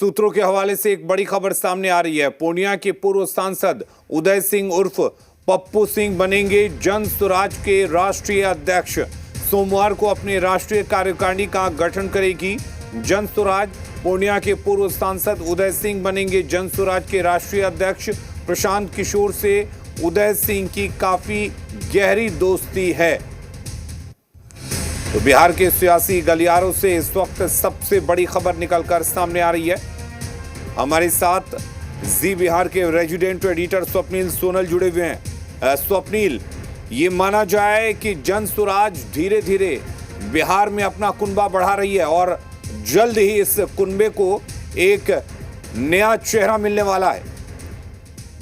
सूत्रों के हवाले से एक बड़ी खबर सामने आ रही है। पूर्णिया के पूर्व सांसद उदय सिंह उर्फ पप्पू सिंह बनेंगे जन स्वराज के राष्ट्रीय अध्यक्ष। सोमवार को अपने राष्ट्रीय कार्यकारिणी का गठन करेगी जन स्वराज। पूर्णिया के पूर्व सांसद उदय सिंह बनेंगे जन स्वराज के राष्ट्रीय अध्यक्ष। प्रशांत किशोर से उदय सिंह की काफी गहरी दोस्ती है। तो बिहार के सियासी गलियारों से इस वक्त सबसे बड़ी खबर निकलकर सामने आ रही है। हमारे साथ जी बिहार के रेजिडेंट एडिटर स्वप्निल सोनल जुड़े हुए हैं। स्वप्निल, ये माना जाए कि जन स्वराज धीरे धीरे बिहार में अपना कुनबा बढ़ा रही है और जल्द ही इस कुनबे को एक नया चेहरा मिलने वाला है।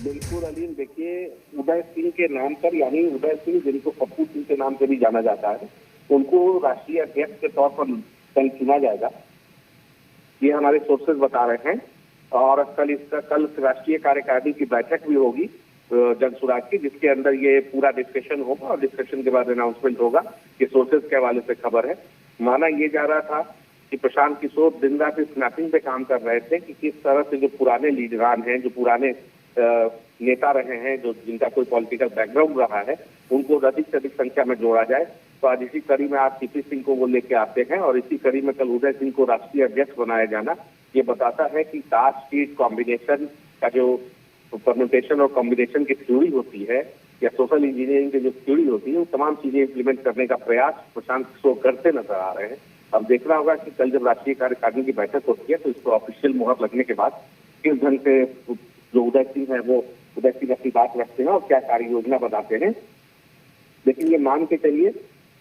बिल्कुल अलीम, देखिए उदय सिंह के नाम पर, यानी उदय सिंह जिनको पप्पू सिंह के नाम से भी जाना जाता है, उनको राष्ट्रीय अध्यक्ष के तौर पर कल चुना जाएगा, ये हमारे सोर्सेज बता रहे हैं। और कल राष्ट्रीय कार्यकारिणी की बैठक भी होगी जन स्वराज की, जिसके अंदर ये पूरा डिस्कशन होगा और डिस्कशन के बाद अनाउंसमेंट होगा। ये सोर्सेज के हवाले से खबर है। माना ये जा रहा था कि प्रशांत किशोर दिन रात इस मैपिंग पे काम कर रहे थे कि किस तरह से जो पुराने लीडरान हैं, जो पुराने नेता रहे हैं, जो जिनका कोई पॉलिटिकल बैकग्राउंड रहा है, उनको अधिक से अधिक संख्या में जोड़ा जाए। तो आज इसी कड़ी में आप सीपी सिंह को वो लेके आते हैं और इसी कड़ी में कल उदय सिंह को राष्ट्रीय अध्यक्ष बनाया जाना ये बताता है कि कास्ट सीट कॉम्बिनेशन का जो परम्यूटेशन और कॉम्बिनेशन की थ्योरी होती है या सोशल इंजीनियरिंग की जो थ्योरी होती है, वो तमाम चीजें इंप्लीमेंट करने का प्रयास प्रशांत किशोर करते नजर आ रहे हैं। अब देखना होगा कि कल जब राष्ट्रीय कार्यकारिणी की बैठक होती है तो इसको ऑफिशियल मुहर लगने के बाद किस ढंग से जो उदय सिंह है वो उदय सिंह अपनी बात रखते हैं और क्या कार्य योजना बताते हैं। लेकिन ये मान के चलिए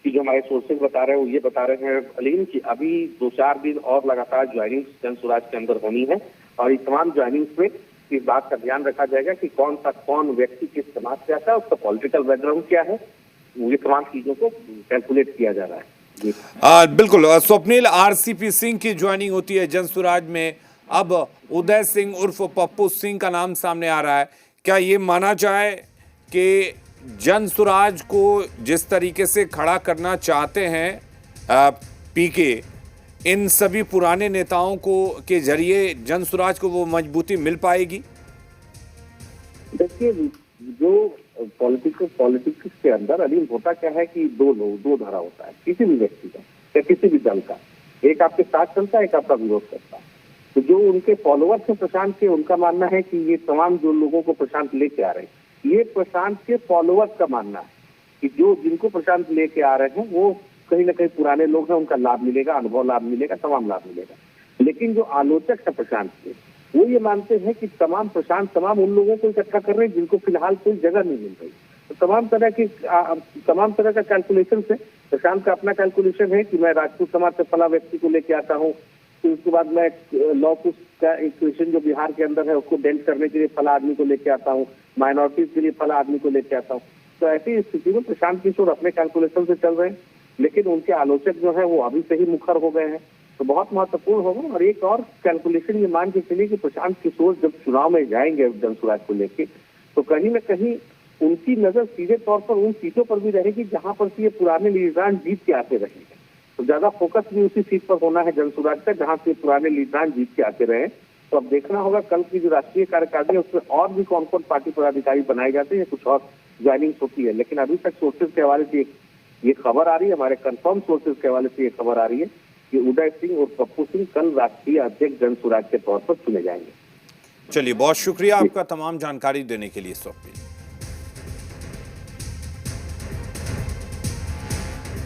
कि जो हमारे सोर्सेज बता रहे हैं वो ये बता रहे हैं अलीम कि अभी 2-4 दिन और लगातार ज्वाइनिंग जन स्वराज के अंदर होनी है और इस तमाम ज्वाइनिंग्स में इस बात का ध्यान रखा जाएगा कि कौन व्यक्ति किस समाज से आता है, उसका पॉलिटिकल बैकग्राउंड क्या है, ये तमाम चीजों को कैलकुलेट किया जा रहा है। बिल्कुल स्वप्निल, आरसीपी सिंह की ज्वाइनिंग होती है जन स्वराज में। अब उदय सिंह उर्फ पप्पू सिंह का नाम सामने आ रहा है। क्या ये माना जाए कि जन स्वराज को जिस तरीके से खड़ा करना चाहते हैं पीके, इन सभी पुराने नेताओं को के जरिए जन स्वराज को वो मजबूती मिल पाएगी? देखिए, जो पॉलिटिक्स के अंदर अलीम होता क्या है कि दो धारा होता है किसी भी व्यक्ति का या किसी भी दल का। एक आपके साथ चलता है, एक आपका विरोध करता है। तो जो उनके फॉलोअर्स हैं प्रशांत के, उनका मानना है कि ये तमाम जो लोगों को प्रशांत लेके आ रहे हैं, ये प्रशांत के फॉलोअर्स का मानना है कि जो जिनको प्रशांत लेके आ रहे हैं वो कहीं ना कहीं पुराने लोग हैं, उनका लाभ मिलेगा, अनुभव लाभ मिलेगा, तमाम लाभ मिलेगा। लेकिन जो आलोचक है प्रशांत के, वो ये मानते हैं कि तमाम उन लोगों को इकट्ठा कर रहे हैं जिनको फिलहाल कोई जगह नहीं मिल रही। तो तमाम तरह का कैलकुलेशन है। प्रशांत का अपना कैलकुलेशन है कि मैं राजपूत समाज से फला व्यक्ति को लेके आता हूँ, फिर उसके बाद मैं लॉ का इक्वेशन जो बिहार के अंदर है उसको डेंट करने के लिए फला आदमी को लेके आता हूँ, माइनॉरिटीज के लिए फला आदमी को लेके आता हूँ। तो ऐसी स्थिति में प्रशांत किशोर अपने कैलकुलेशन से चल रहे हैं, लेकिन उनके आलोचक जो है वो अभी से ही मुखर हो गए हैं। तो बहुत महत्वपूर्ण होगा। और एक और कैलकुलेशन ये मान के चलिए कि प्रशांत किशोर जब चुनाव में जाएंगे जन स्वराज को लेके, तो कहीं न कहीं उनकी नजर सीधे तौर पर उन सीटों पर भी रहेगी जहां पर ये पुराने लीडरान जीत के आते रहेंगे। तो ज्यादा फोकस भी उसी सीट पर होना है जन स्वराज का जहां से पुराने लीडरान जीत के आते रहे। तो अब देखना होगा कल की जो राष्ट्रीय कार्यकारिणी है उसमें और भी कौन कौन पार्टी पदाधिकारी बनाए जाते हैं या कुछ और ज्वाइनिंग होती है। लेकिन अभी तक सोर्सेज के हवाले से ये खबर आ रही है, हमारे कंफर्म सोर्सेज के हवाले से ये खबर आ रही है कि उदय सिंह और पप्पू सिंह कल राष्ट्रीय अध्यक्ष जन स्वराज के तौर पर चुने जाएंगे। चलिए, बहुत शुक्रिया आपका तमाम जानकारी देने के लिए स्वप्निल।